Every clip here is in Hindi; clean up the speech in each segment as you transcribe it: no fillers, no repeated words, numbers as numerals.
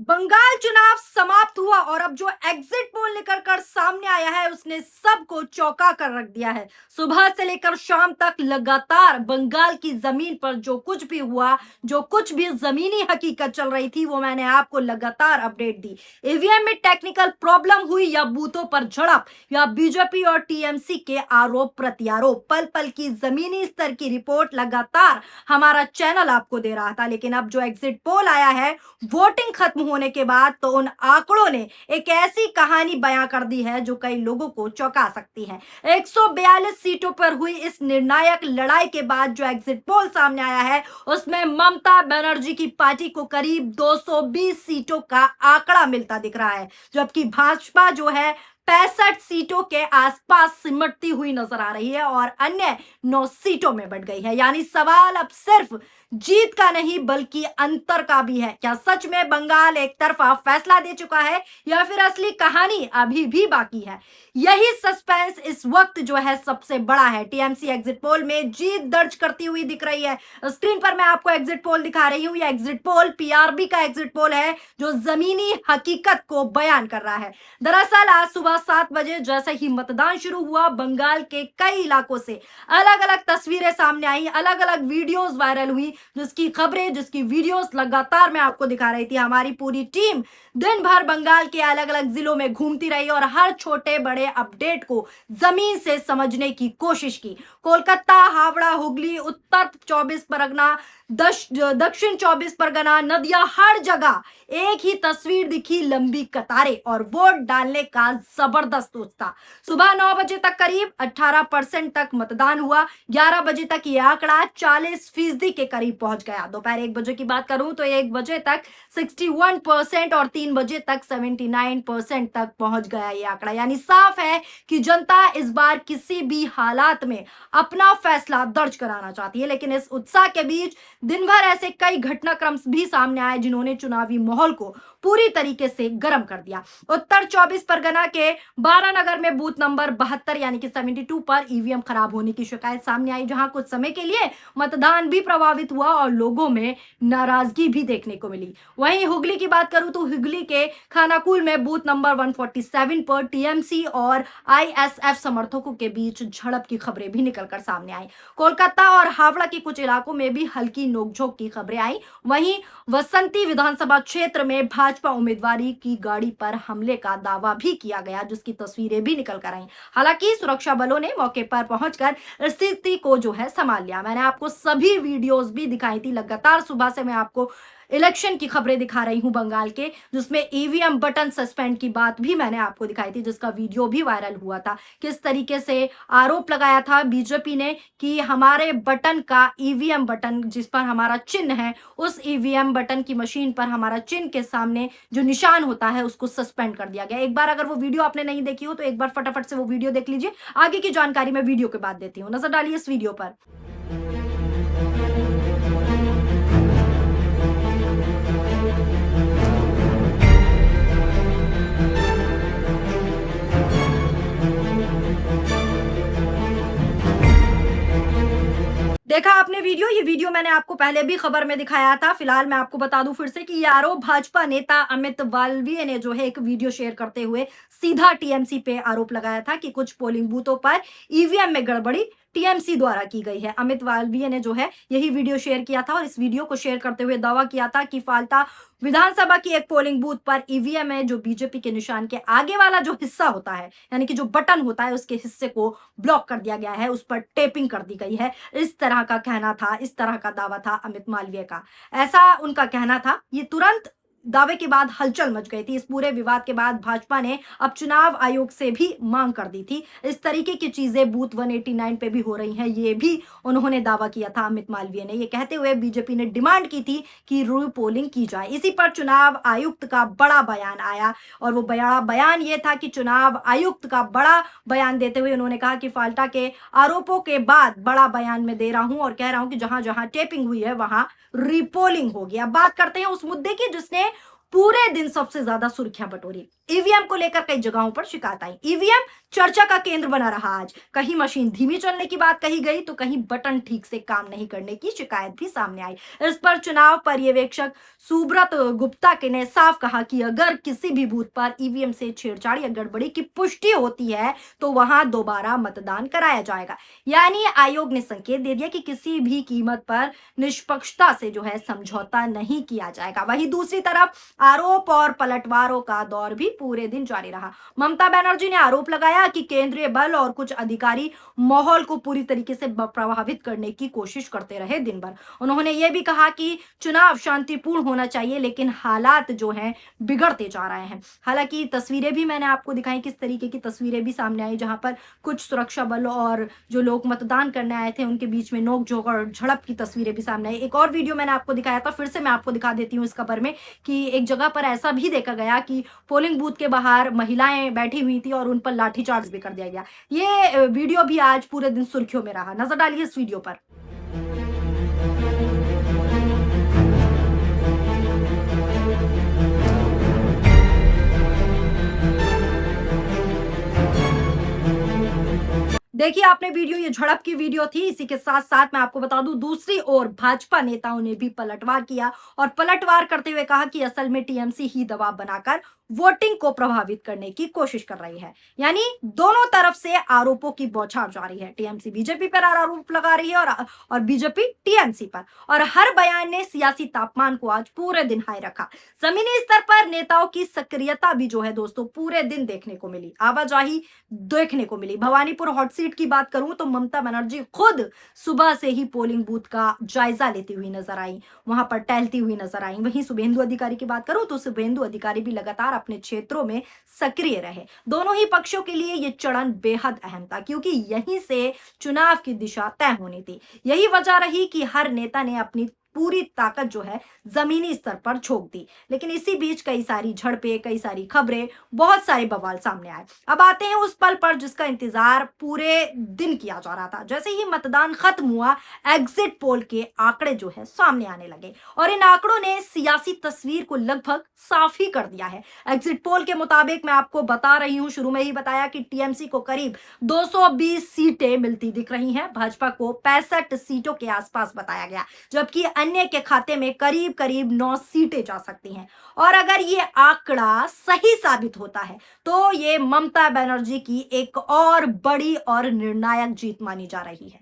बंगाल चुनाव समाप्त हुआ और अब जो एग्जिट पोल निकल कर सामने आया है उसने सबको चौंका कर रख दिया है। सुबह से लेकर शाम तक लगातार बंगाल की जमीन पर जो कुछ भी हुआ, जो कुछ भी जमीनी हकीकत चल रही थी, वो मैंने आपको लगातार अपडेट दी। ईवीएम में टेक्निकल प्रॉब्लम हुई या बूथों पर झड़प या बीजेपी और टीएमसी के आरोप प्रत्यारोप, पल पल की जमीनी स्तर की रिपोर्ट लगातार हमारा चैनल आपको दे रहा था। लेकिन अब जो एग्जिट पोल आया है, वोटिंग खत्म होने के बाद, तो उन आंकड़ों ने एक ऐसी कहानी बयां कर दी है जो कई लोगों को चौंका सकती है। 142 सीटों पर हुई इस निर्णायक लड़ाई के बाद जो एग्जिट पोल सामने आया है, उसमें ममता बनर्जी की पार्टी को करीब 220 सीटों का आंकड़ा मिलता दिख रहा है, जबकि भाजपा जो है 65 सीटों के आसपास सिमटती हुई नजर आ रही है और अन्य 9 सीटों में बढ़ गई है। यानी सवाल अब सिर्फ जीत का नहीं बल्कि अंतर का भी है। क्या सच में बंगाल एक तरफा फैसला दे चुका है या फिर असली कहानी अभी भी बाकी है? यही सस्पेंस इस वक्त जो है सबसे बड़ा है। टीएमसी एग्जिट पोल में जीत दर्ज करती हुई दिख रही है। स्क्रीन पर मैं आपको एग्जिट पोल दिखा रही हूं। यह एग्जिट पोल पीआरबी का एग्जिट पोल है जो जमीनी हकीकत को बयान कर रहा है। दरअसल आज सुबह 7 बजे जैसे ही मतदान शुरू हुआ, बंगाल के कई इलाकों से अलग अलग तस्वीरें सामने आई, अलग अलग वीडियोस वायरल हुई, जिसकी खबरें, जिसकी वीडियोस लगातार मैं आपको दिखा रही थी। हमारी पूरी टीम दिन भर बंगाल के अलग अलग जिलों में घूमती रही और हर छोटे बड़े अपडेट को जमीन से समझने की कोशिश की। कोलकाता, हावड़ा, हुगली, उत्तर 24 परगना, दक्षिण 24 परगना, नदिया, हर जगह एक ही तस्वीर दिखी, लंबी कतारें और वोट डालने का जबरदस्त उत्साह। सुबह 9 बजे तक करीब 18% तक मतदान हुआ। 11 बजे तक यह आंकड़ा 40% के करीब पहुंच गया। दोपहर 1 बजे की बात करूं तो 1 बजे तक 61% और 3 बजे तक 79% तक पहुंच गया यह आंकड़ा। यानी साफ है कि जनता इस बार किसी भी हालात में अपना फैसला दर्ज कराना चाहती है। लेकिन इस उत्साह के बीच दिन भर ऐसे कई घटनाक्रम भी सामने आए जिन्होंने चुनावी माहौल को पूरी तरीके से गर्म कर दिया। उत्तर 24 परगना के 12 नगर में बूथ नंबर 72 यानी कि 72 पर ईवीएम खराब होने की शिकायत सामने आई, जहां कुछ समय के लिए मतदान भी प्रभावित हुआ और लोगों में नाराजगी भी देखने को मिली। वहीं हुगली की बात करूं तो हुगली के खानाकुल में बूथ नंबर 147 पर टीएमसी और आईएसएफ समर्थकों के बीच झड़प की खबरें भी निकलकर सामने आई। कोलकाता और हावड़ा के कुछ इलाकों में भी हल्की नोकझोंक की खबरें आई। वहीं वसंती विधानसभा क्षेत्र में भाजपा उम्मीदवारी की गाड़ी पर हमले का दावा भी किया गया, जिसकी तस्वीरें भी निकल कर आई। हालांकि सुरक्षा बलों ने मौके पर पहुंचकर स्थिति को जो है संभाल लिया। मैंने आपको सभी वीडियोस भी दिखाई थी। लगातार सुबह से मैं आपको इलेक्शन की खबरें दिखा रही हूं बंगाल के, जिसमें ईवीएम बटन सस्पेंड की बात भी मैंने आपको दिखाई थी, जिसका वीडियो भी वायरल हुआ था। किस तरीके से आरोप लगाया था बीजेपी ने कि हमारे बटन का, ईवीएम बटन जिस पर हमारा चिन्ह है, उस ईवीएम बटन की मशीन पर हमारा चिन्ह के सामने जो निशान होता है उसको सस्पेंड कर दिया गया। एक बार अगर वो वीडियो आपने नहीं देखी हो तो एक बार फटाफट से वो वीडियो देख लीजिए। आगे की जानकारी मैं वीडियो के बाद देती हूँ। नजर डालिए इस वीडियो पर। देखा आपने वीडियो? ये वीडियो मैंने आपको पहले भी खबर में दिखाया था। फिलहाल मैं आपको बता दूं फिर से कि ये आरोप भाजपा नेता अमित वाल्मीकि ने जो है एक वीडियो शेयर करते हुए सीधा टीएमसी पे आरोप लगाया था कि कुछ पोलिंग बूथों पर ईवीएम में गड़बड़ी टीएमसी द्वारा की गई है। अमित वाल्मीकि ने जो है यही वीडियो शेयर किया था और इस वीडियो को शेयर करते हुए दावा किया था कि फाल्टा विधानसभा की एक पोलिंग बूथ पर ईवीएम है, जो बीजेपी के निशान के आगे वाला जो हिस्सा होता है, यानी कि जो बटन होता है, उसके हिस्से को ब्लॉक कर दिया गया है, उस पर टेपिंग कर दी गई है। इस तरह का कहना था, इस तरह का दावा था अमित मालवीय का। ऐसा उनका कहना था। ये तुरंत दावे के बाद हलचल मच गई थी। इस पूरे विवाद के बाद भाजपा ने अब चुनाव आयोग से भी मांग कर दी थी। इस तरीके की चीजें बूथ 189 पे भी हो रही हैं, ये भी उन्होंने दावा किया था अमित मालवीय ने। ये कहते हुए बीजेपी ने डिमांड की थी कि रीपोलिंग की जाए। इसी पर चुनाव आयुक्त का बड़ा बयान आया और वो बड़ा बयान ये था कि चुनाव आयुक्त का बड़ा बयान देते हुए उन्होंने कहा कि फाल्टा के आरोपों के बाद बड़ा बयान में दे रहा हूं और कह रहा हूं कि जहां जहां टेपिंग हुई है वहां रीपोलिंग होगी। अब बात करते हैं उस मुद्दे की जिसने पूरे दिन सबसे ज्यादा सुर्खियां बटोरी। ईवीएम को लेकर कई जगहों पर शिकायत आई। ईवीएम चर्चा का केंद्र बना रहा। आज कहीं मशीन धीमी चलने की बात कही गई तो कहीं बटन ठीक से काम नहीं करने की शिकायत भी सामने आई। इस पर चुनाव पर्यवेक्षक सुब्रत गुप्ता के ने साफ कहा कि अगर किसी भी बूथ पर ईवीएम से छेड़छाड़ या गड़बड़ी की पुष्टि होती है तो वहां दोबारा मतदान कराया जाएगा। यानी आयोग ने संकेत दे दिया कि किसी भी कीमत पर निष्पक्षता से जो है समझौता नहीं किया जाएगा। वहीं दूसरी तरफ आरोप और पलटवारों का दौर भी पूरे दिन जारी रहा। ममता बनर्जी ने आरोप लगाया कि केंद्रीय बल और कुछ अधिकारी माहौल को पूरी तरीके से प्रभावित करने की कोशिश करते रहे दिन भर। उन्होंने यह भी कहा कि चुनाव शांतिपूर्ण होना चाहिए, लेकिन हालात जो हैं बिगड़ते जा रहे हैं। हालांकि तस्वीरें भी मैंने आपको दिखाई, किस तरीके की तस्वीरें भी सामने आई जहां पर कुछ सुरक्षा बल और जो लोग मतदान करने आए थे उनके बीच में नोक-झोंक और झड़प की तस्वीरें भी सामने आई। एक और वीडियो मैंने आपको दिखाया था, फिर से मैं आपको दिखा देती हूँ इस खबर में, कि एक जगह पर ऐसा भी देखा गया कि पोलिंग बूथ के बाहर महिलाएं बैठी हुई थी और उन पर लाठीचार्ज भी कर दिया गया। ये वीडियो भी आज पूरे दिन सुर्खियों में रहा। नजर डालिए इस वीडियो पर। देखिए आपने वीडियो, ये झड़प की वीडियो थी। इसी के साथ साथ मैं आपको बता दूं, दूसरी ओर भाजपा नेताओं ने भी पलटवार किया और पलटवार करते हुए कहा कि असल में टीएमसी ही दबाव बनाकर वोटिंग को प्रभावित करने की कोशिश कर रही है। यानी दोनों तरफ से आरोपों की बौछार जारी है। टीएमसी बीजेपी पर आरोप लगा रही है और बीजेपी टीएमसी पर, और हर बयान ने सियासी तापमान को आज पूरे दिन हाई रखा। जमीनी स्तर पर नेताओं की सक्रियता भी जो है दोस्तों पूरे दिन देखने को मिली, आवाजाही देखने को मिली। भवानीपुर हॉट सीट की बात करूं तो ममता बनर्जी खुद सुबह से ही पोलिंग बूथ का जायजा लेती हुई नजर आई, वहां पर टहलती हुई नजर आई। वहीं शुभेंदु अधिकारी की बात करूं तो शुभेंदु अधिकारी भी लगातार अपने क्षेत्रों में सक्रिय रहे। दोनों ही पक्षों के लिए यह चरण बेहद अहम था, क्योंकि यहीं से चुनाव की दिशा तय होनी थी। यही वजह रही कि हर नेता ने अपनी पूरी ताकत जो है जमीनी स्तर पर झोंक दी। लेकिन इसी बीच कई सारी झड़पें, कई सारी खबरें, बहुत सारे बवाल सामने आए। अब आते हैं उस पल पर जिसका इंतजार पूरे दिन किया जा रहा था। जैसे ही मतदान खत्म हुआ, एग्जिट पोल के आंकड़े जो है सामने आने लगे और इन आंकड़ों ने सियासी तस्वीर को लगभग साफ ही कर दिया है। एग्जिट पोल के मुताबिक मैं आपको बता रही हूं, शुरू में ही बताया कि टीएमसी को करीब 220 सीटें मिलती दिख रही हैं, भाजपा को 65 सीटों के आसपास बताया गया, जबकि अन्य के खाते में करीब करीब 9 सीटें जा सकती हैं। और अगर ये आंकड़ा सही साबित होता है तो ये ममता बनर्जी की एक और बड़ी और निर्णायक जीत मानी जा रही है।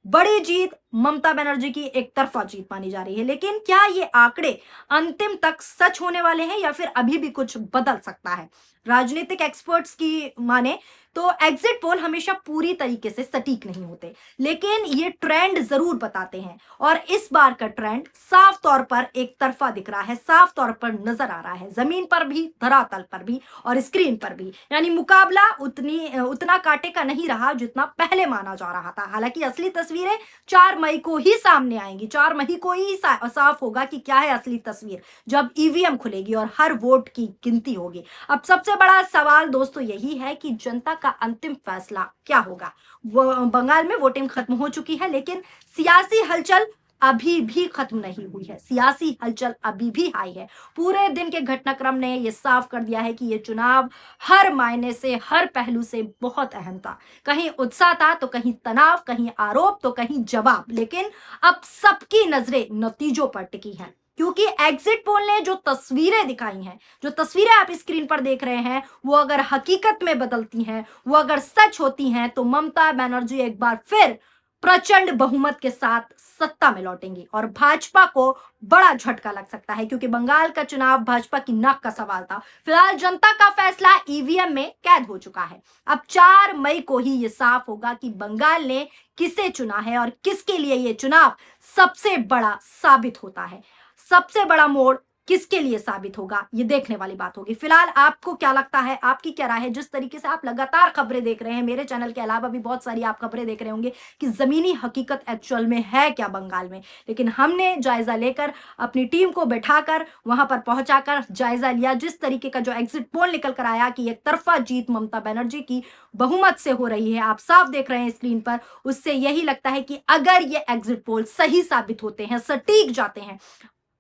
बड़ी जीत, ममता बनर्जी की एक तरफा जीत मानी जा रही है। लेकिन क्या ये आंकड़े अंतिम तक सच होने वाले हैं या फिर अभी भी कुछ बदल सकता है? राजनीतिक एक्सपर्ट्स की माने तो एग्जिट पोल हमेशा पूरी तरीके से सटीक नहीं होते, लेकिन ये ट्रेंड जरूर बताते हैं। और इस बार का ट्रेंड साफ तौर पर एक तरफा दिख रहा है, साफ तौर पर नजर आ रहा है, जमीन पर भी, धरातल पर भी और स्क्रीन पर भी। यानी मुकाबला उतना कांटे का नहीं रहा जितना पहले माना जा रहा था। हालांकि असली तस्वीरें 4 मई को ही सामने आएंगी। 4 मई को ही साफ होगा कि क्या है असली तस्वीर, जब ईवीएम खुलेगी और हर वोट की गिनती होगी। अब सबसे बड़ा सवाल दोस्तों यही है कि जनता का अंतिम फैसला क्या होगा। बंगाल में वोटिंग खत्म हो चुकी है, लेकिन सियासी हलचल अभी भी खत्म नहीं हुई है। सियासी हलचल अभी भी हाई है। पूरे दिन के घटनाक्रम ने यह साफ कर दिया है कि यह चुनाव हर मायने से, हर पहलू से बहुत अहम था। कहीं उत्साह था तो कहीं तनाव, कहीं आरोप तो कहीं जवाब। लेकिन अब सबकी नजरें नतीजों पर टिकी हैं, क्योंकि एग्जिट पोल ने जो तस्वीरें दिखाई हैं, जो तस्वीरें आप स्क्रीन पर देख रहे हैं, वो अगर हकीकत में बदलती हैं, वो अगर सच होती हैं, तो ममता बनर्जी एक बार फिर प्रचंड बहुमत के साथ सत्ता में लौटेंगी और भाजपा को बड़ा झटका लग सकता है, क्योंकि बंगाल का चुनाव भाजपा की नाक का सवाल था। फिलहाल जनता का फैसला ईवीएम में कैद हो चुका है। अब 4 मई को ही ये साफ होगा कि बंगाल ने किसे चुना है और किसके लिए ये चुनाव सबसे बड़ा साबित होता है। सबसे बड़ा मोड़ किसके लिए साबित होगा, ये देखने वाली बात होगी। फिलहाल आपको क्या लगता है, आपकी क्या राय है? जिस तरीके से आप लगातार खबरें देख रहे हैं, मेरे चैनल के अलावा भी बहुत सारी आप खबरें देख रहे होंगे कि जमीनी हकीकत एक्चुअल में है क्या बंगाल में। लेकिन हमने जायजा लेकर, अपनी टीम को बैठाकर वहां पर पहुंचाकर जायजा लिया। जिस तरीके का जो एग्जिट पोल निकल कर आया कि एक तरफा जीत ममता बनर्जी की बहुमत से हो रही है, आप साफ देख रहे हैं स्क्रीन पर, उससे यही लगता है कि अगर ये एग्जिट पोल सही साबित होते हैं, सटीक जाते हैं,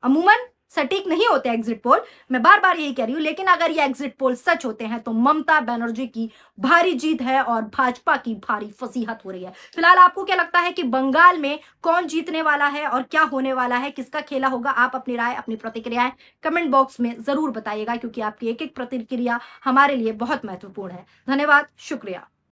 अमूमन सटीक नहीं होते एग्जिट पोल, मैं बार बार यही कह रही हूं, लेकिन अगर ये एग्जिट पोल सच होते हैं तो ममता बनर्जी की भारी जीत है और भाजपा की भारी फसीहत हो रही है। फिलहाल आपको क्या लगता है कि बंगाल में कौन जीतने वाला है और क्या होने वाला है, किसका खेला होगा? आप अपनी राय, अपनी प्रतिक्रियाएं कमेंट बॉक्स में जरूर बताइएगा, क्योंकि आपकी एक एक प्रतिक्रिया हमारे लिए बहुत महत्वपूर्ण है। धन्यवाद, शुक्रिया।